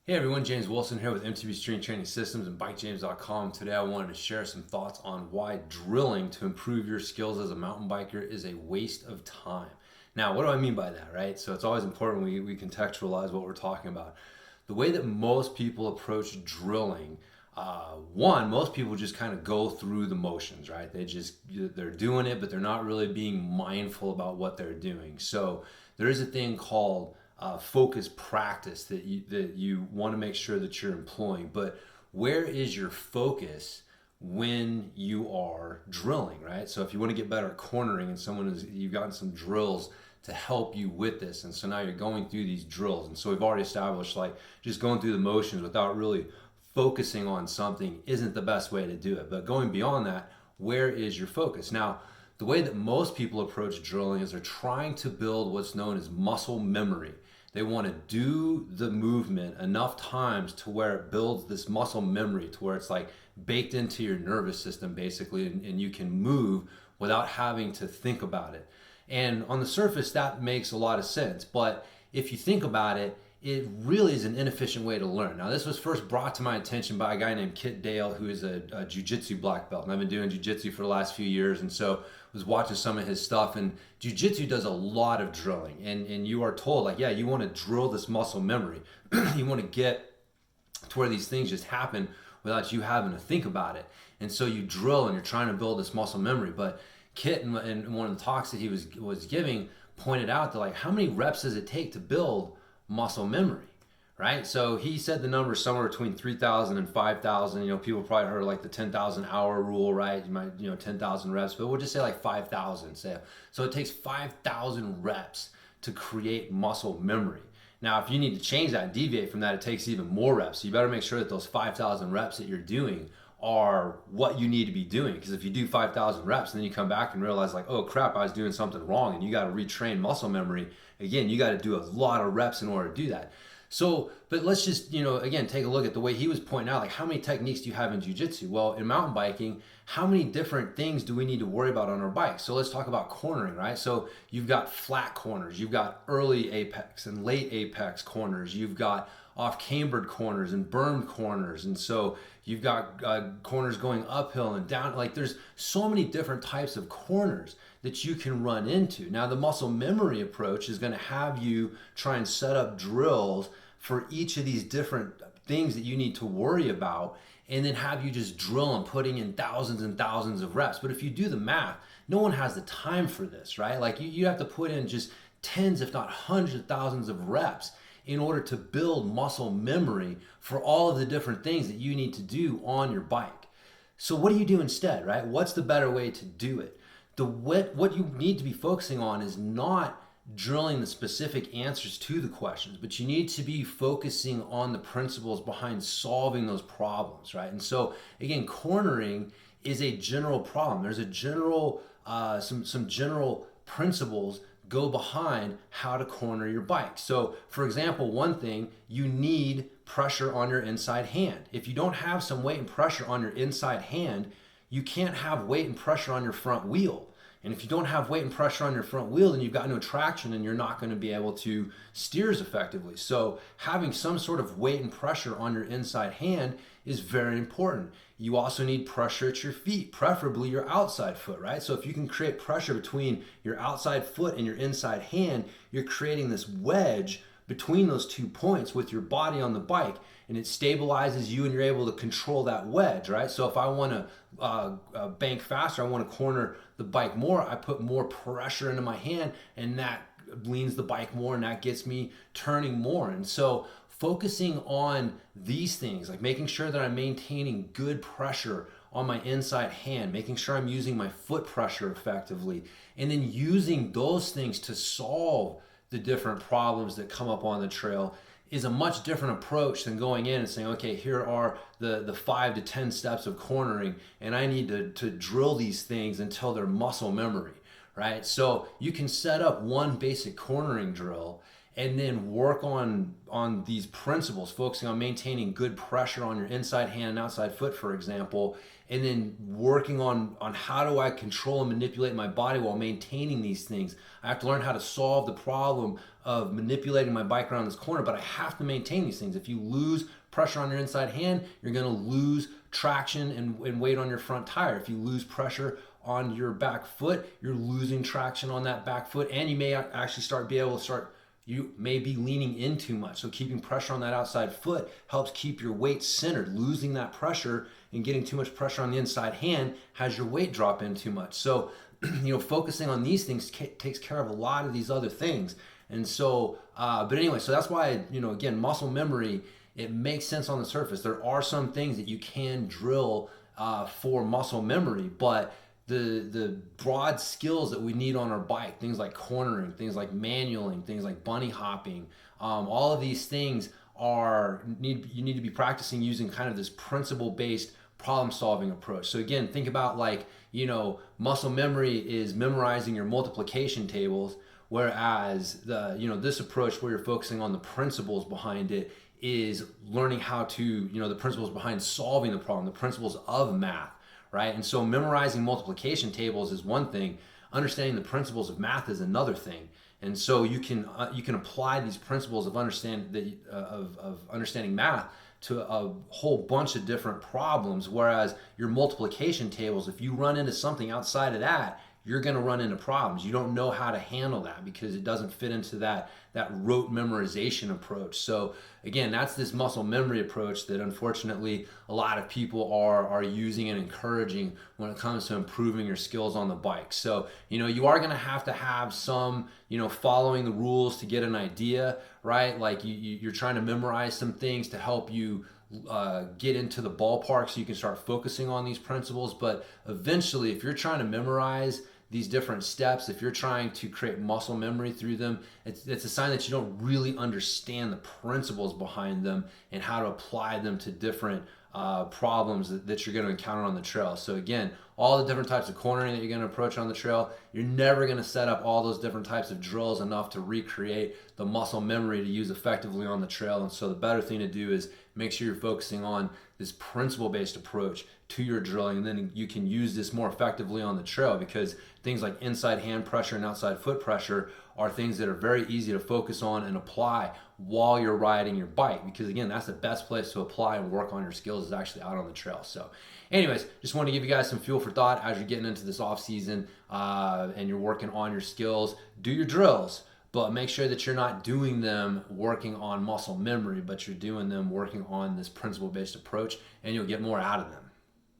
Hey everyone, James Wilson here with MTB Strength Training Systems and BikeJames.com. Today I wanted to share some thoughts on why drilling to improve your skills as a mountain biker is a waste of time. Now, what do I mean by that, right? So it's always important we contextualize what we're talking about. The way that most people approach drilling, most people just kind of go through the motions, right? They're doing it, but they're not really being mindful about what they're doing. So there is a thing called focus practice that you want to make sure that you're employing. But where is your focus when you are drilling, right? So if you want to get better at cornering and you've gotten some drills to help you with this, and so now you're going through these drills, and so we've already established like just going through the motions without really focusing on something isn't the best way to do it. But going beyond that, where is your focus? Now, the way that most people approach drilling is they're trying to build what's known as muscle memory. They want to do the movement enough times to where it builds this muscle memory, to where it's like baked into your nervous system basically, and you can move without having to think about it. And on the surface, that makes a lot of sense. But if you think about it, it really is an inefficient way to learn. Now, this was first brought to my attention by a guy named Kit Dale, who is a jiu-jitsu black belt. And I've been doing jiu-jitsu for the last few years, and so was watching some of his stuff. And jiu-jitsu does a lot of drilling. And you are told, like, yeah, you want to drill this muscle memory. You want to get to where these things just happen without you having to think about it. And so you drill and you're trying to build this muscle memory. But Kit, in one of the talks that he was giving, pointed out that, like, how many reps does it take to build muscle memory, right? So he said the number is somewhere between 3,000 and 5,000. You know, people probably heard like the 10,000 hour rule, right? You might, 10,000 reps, but we'll just say like 5,000. So it takes 5,000 reps to create muscle memory. Now, if you need to change that and deviate from that, it takes even more reps. So you better make sure that those 5,000 reps that you're doing are what you need to be doing. Because if you do 5,000 reps and then you come back and realize like, oh crap, I was doing something wrong, and you got to retrain muscle memory, again, you got to do a lot of reps in order to do that. So, but let's just, again, take a look at the way he was pointing out, like, how many techniques do you have in jiu-jitsu? Well, in mountain biking, how many different things do we need to worry about on our bike? So let's talk about cornering, right? So you've got flat corners, you've got early apex and late apex corners, you've got off cambered corners and bermed corners, and so you've got corners going uphill and down. Like, there's so many different types of corners that you can run into. Now, the muscle memory approach is going to have you try and set up drills for each of these different things that you need to worry about, and then have you just drill and putting in thousands and thousands of reps. But if you do the math, no one has the time for this, right? Like, you have to put in just tens, if not hundreds of thousands of reps in order to build muscle memory for all of the different things that you need to do on your bike. So what do you do instead, right? What's the better way to do it? What you need to be focusing on is not drilling the specific answers to the questions, but you need to be focusing on the principles behind solving those problems, right? And so again, cornering is a general problem. There's a general, some general principles go behind how to corner your bike. So for example, one thing, you need pressure on your inside hand. If you don't have some weight and pressure on your inside hand, you can't have weight and pressure on your front wheel. And if you don't have weight and pressure on your front wheel, then you've got no traction and you're not going to be able to steer as effectively. So having some sort of weight and pressure on your inside hand is very important. You also need pressure at your feet, preferably your outside foot, right? So if you can create pressure between your outside foot and your inside hand, you're creating this wedge between those 2 points with your body on the bike, and it stabilizes you and you're able to control that wedge, right? So if I want to bank faster, I want to corner the bike more, I put more pressure into my hand, and that leans the bike more, and that gets me turning more. And so focusing on these things, like making sure that I'm maintaining good pressure on my inside hand, making sure I'm using my foot pressure effectively, and then using those things to solve the different problems that come up on the trail is a much different approach than going in and saying, okay, here are the 5 to 10 steps of cornering, and I need to drill these things until they're muscle memory, right? So you can set up one basic cornering drill, and then work on these principles, focusing on maintaining good pressure on your inside hand and outside foot, for example, and then working on how do I control and manipulate my body while maintaining these things. I have to learn how to solve the problem of manipulating my bike around this corner, but I have to maintain these things. If you lose pressure on your inside hand, you're going to lose traction and weight on your front tire. If you lose pressure on your back foot, you're losing traction on that back foot, and you may actually you may be leaning in too much. So keeping pressure on that outside foot helps keep your weight centered. Losing that pressure and getting too much pressure on the inside hand has your weight drop in too much. So, focusing on these things takes care of a lot of these other things. And so, but anyway, so that's why, again, muscle memory, it makes sense on the surface. There are some things that you can drill for muscle memory, but the broad skills that we need on our bike, things like cornering, things like manualing, things like bunny hopping, all of these things you need to be practicing using kind of this principle-based problem-solving approach. So again, think about muscle memory is memorizing your multiplication tables, whereas this approach where you're focusing on the principles behind it is learning how to, the principles behind solving the problem, the principles of math. Right? And so memorizing multiplication tables is one thing. Understanding the principles of math is another thing. And so you can apply these principles of understanding math to a whole bunch of different problems. Whereas your multiplication tables, if you run into something outside of that, you're going to run into problems. You don't know how to handle that because it doesn't fit into that rote memorization approach. So again, that's this muscle memory approach that unfortunately a lot of people are using and encouraging when it comes to improving your skills on the bike. So, you are going to have some, following the rules to get an idea, right? Like you're trying to memorize some things to help you get into the ballpark so you can start focusing on these principles. But eventually, if you're trying to memorize these different steps, if you're trying to create muscle memory through them, it's a sign that you don't really understand the principles behind them and how to apply them to different problems that you're going to encounter on the trail. So again, all the different types of cornering that you're going to approach on the trail, you're never going to set up all those different types of drills enough to recreate the muscle memory to use effectively on the trail. And so the better thing to do is make sure you're focusing on this principle-based approach to your drilling, and then you can use this more effectively on the trail, because things like inside hand pressure and outside foot pressure are things that are very easy to focus on and apply while you're riding your bike, because again, that's the best place to apply and work on your skills is actually out on the trail. So anyways, just want to give you guys some fuel for thought as you're getting into this off season and you're working on your skills. Do your drills, but make sure that you're not doing them working on muscle memory, but you're doing them working on this principle-based approach, and you'll get more out of them.